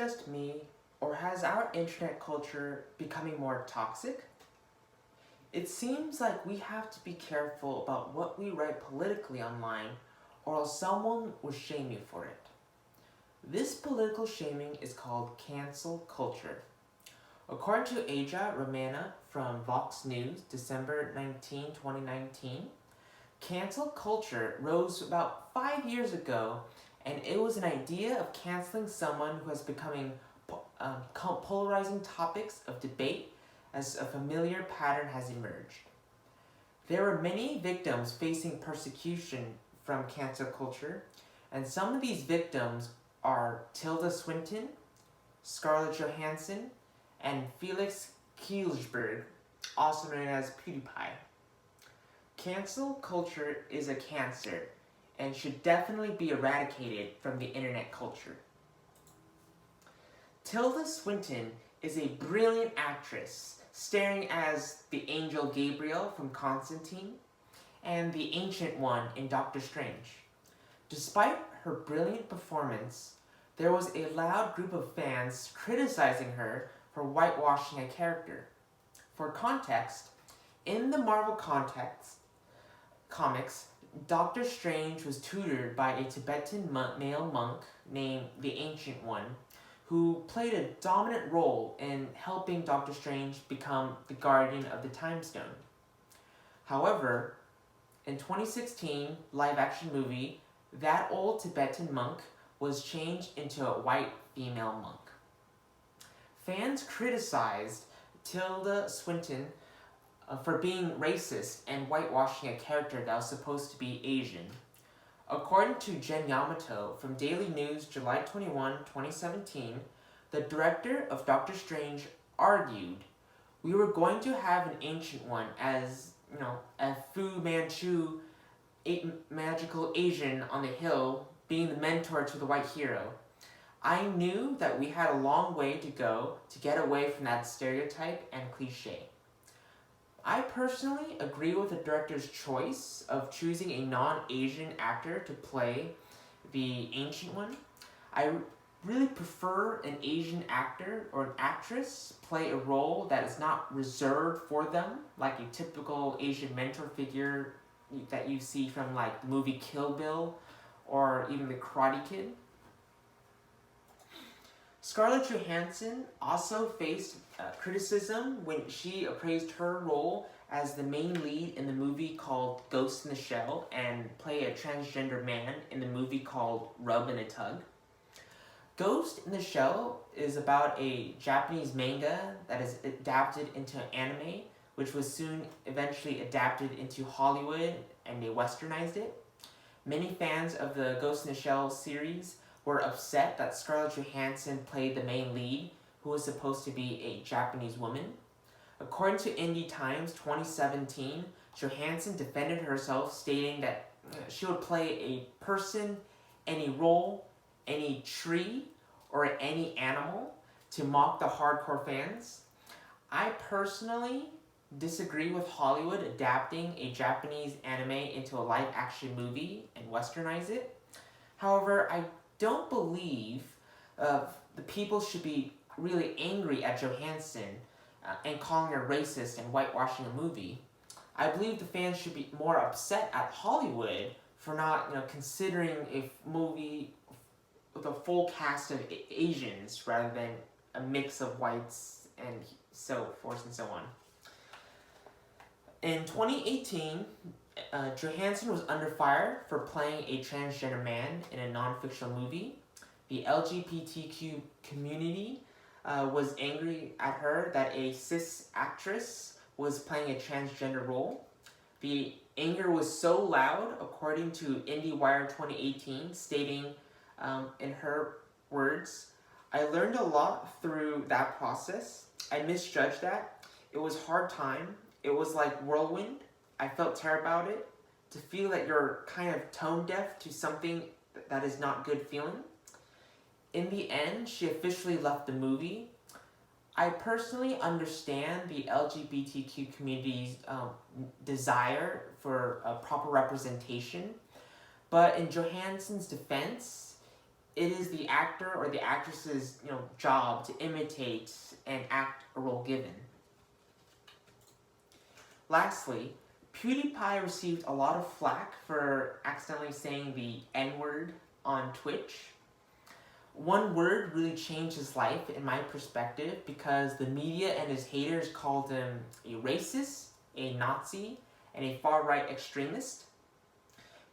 just me, or has our internet culture becoming more toxic? It seems like we have to be careful about what we write politically online, or else someone will shame you for it. This political shaming is called cancel culture. According to Aja Romana from Vox News, December 2019, cancel culture rose about 5 years ago, and it was an idea of canceling someone who has becoming polarizing topics of debate as a familiar pattern has emerged. There are many victims facing persecution from cancel culture, and some of these victims are Tilda Swinton, Scarlett Johansson, and Felix Kjellberg, also known as PewDiePie. Cancel culture is a cancer and should definitely be eradicated from the internet culture. Tilda Swinton is a brilliant actress, starring as the angel Gabriel from Constantine and the Ancient One in Doctor Strange. Despite her brilliant performance, there was a loud group of fans criticizing her for whitewashing a character. For context, in the Marvel comics, Doctor Strange was tutored by a Tibetan male monk named the Ancient One, who played a dominant role in helping Doctor Strange become the guardian of the Time Stone. However, in 2016 live-action movie, that old Tibetan monk was changed into a white female monk. Fans criticized Tilda Swinton for being racist and whitewashing a character that was supposed to be Asian. According to Jen Yamato from Daily News, July 21, 2017, the director of Doctor Strange argued, "We were going to have an Ancient One as, a Fu Manchu magical Asian on the hill being the mentor to the white hero. I knew that we had a long way to go to get away from that stereotype and cliche." I personally agree with the director's choice of choosing a non-Asian actor to play the Ancient One. I really prefer an Asian actor or an actress play a role that is not reserved for them, like a typical Asian mentor figure that you see from like the movie Kill Bill or even the Karate Kid. Scarlett Johansson also faced criticism when she appraised her role as the main lead in the movie called Ghost in the Shell and play a transgender man in the movie called Rub and a Tug. Ghost in the Shell is about a Japanese manga that is adapted into anime, which was soon eventually adapted into Hollywood and they westernized it. Many fans of the Ghost in the Shell series were upset that Scarlett Johansson played the main lead, who was supposed to be a Japanese woman. According to Indie Times 2017, Johansson defended herself, stating that she would play a person, any role, any tree, or any animal to mock the hardcore fans. I personally disagree with Hollywood adapting a Japanese anime into a live-action movie and westernize it. However, I don't believe the people should be really angry at Johansson and calling her racist and whitewashing a movie. I believe the fans should be more upset at Hollywood for not considering a movie with a full cast of Asians rather than a mix of whites and so forth and so on. In 2018, Johansson was under fire for playing a transgender man in a non-fictional movie. The LGBTQ community was angry at her that a cis actress was playing a transgender role. The anger was so loud, according to IndieWire 2018, stating in her words, "I learned a lot through that process. I misjudged that. It was hard time. It was like whirlwind. I felt terrible about it. To feel that you're kind of tone deaf to something that is not good feeling." In the end, she officially left the movie. I personally understand the LGBTQ community's desire for a proper representation, but in Johansson's defense, it is the actor or the actress's job to imitate and act a role given. Lastly, PewDiePie received a lot of flack for accidentally saying the N-word on Twitch. One word really changed his life in my perspective because the media and his haters called him a racist, a Nazi, and a far-right extremist.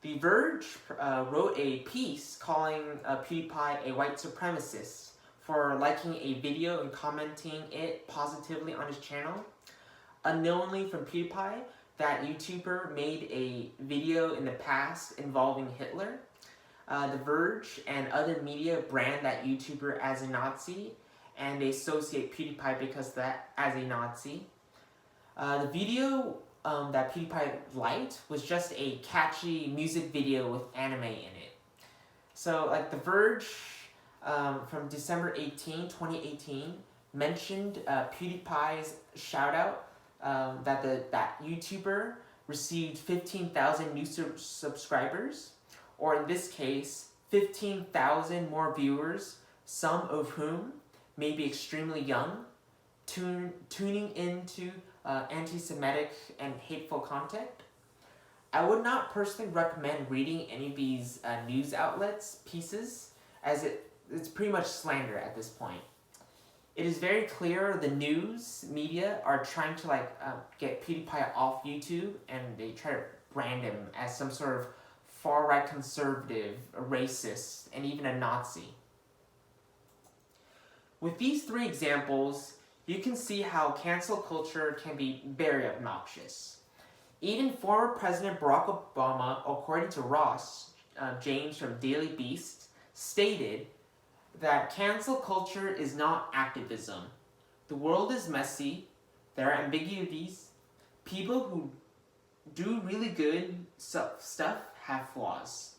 The Verge wrote a piece calling PewDiePie a white supremacist for liking a video and commenting it positively on his channel. Unknowingly from PewDiePie, that YouTuber made a video in the past involving Hitler. The Verge and other media brand that YouTuber as a Nazi, and they associate PewDiePie because of that as a Nazi. The video that PewDiePie liked was just a catchy music video with anime in it. So, like, The Verge from December 18, 2018 mentioned PewDiePie's shout-out that YouTuber received 15,000 new subscribers, or in this case, 15,000 more viewers, some of whom may be extremely young, tuning into anti-Semitic and hateful content. I would not personally recommend reading any of these news outlets' pieces, as it's pretty much slander at this point. It is very clear the news media are trying to get PewDiePie off YouTube, and they try to brand him as some sort of far-right conservative, a racist, and even a Nazi. With these three examples, you can see how cancel culture can be very obnoxious. Even former President Barack Obama, according to Ross James from Daily Beast, stated that cancel culture is not activism. The world is messy, there are ambiguities, people who do really good stuff have flaws.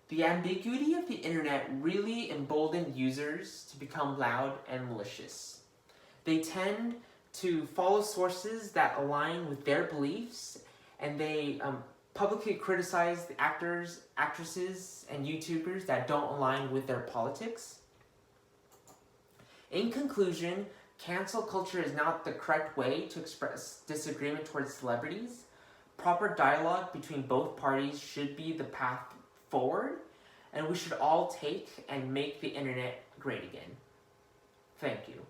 The ambiguity of the internet really emboldened users to become loud and malicious. They tend to follow sources that align with their beliefs, and they publicly criticize the actors, actresses, and YouTubers that don't align with their politics. In conclusion, cancel culture is not the correct way to express disagreement towards celebrities. Proper dialogue between both parties should be the path forward, and we should all take and make the internet great again. Thank you.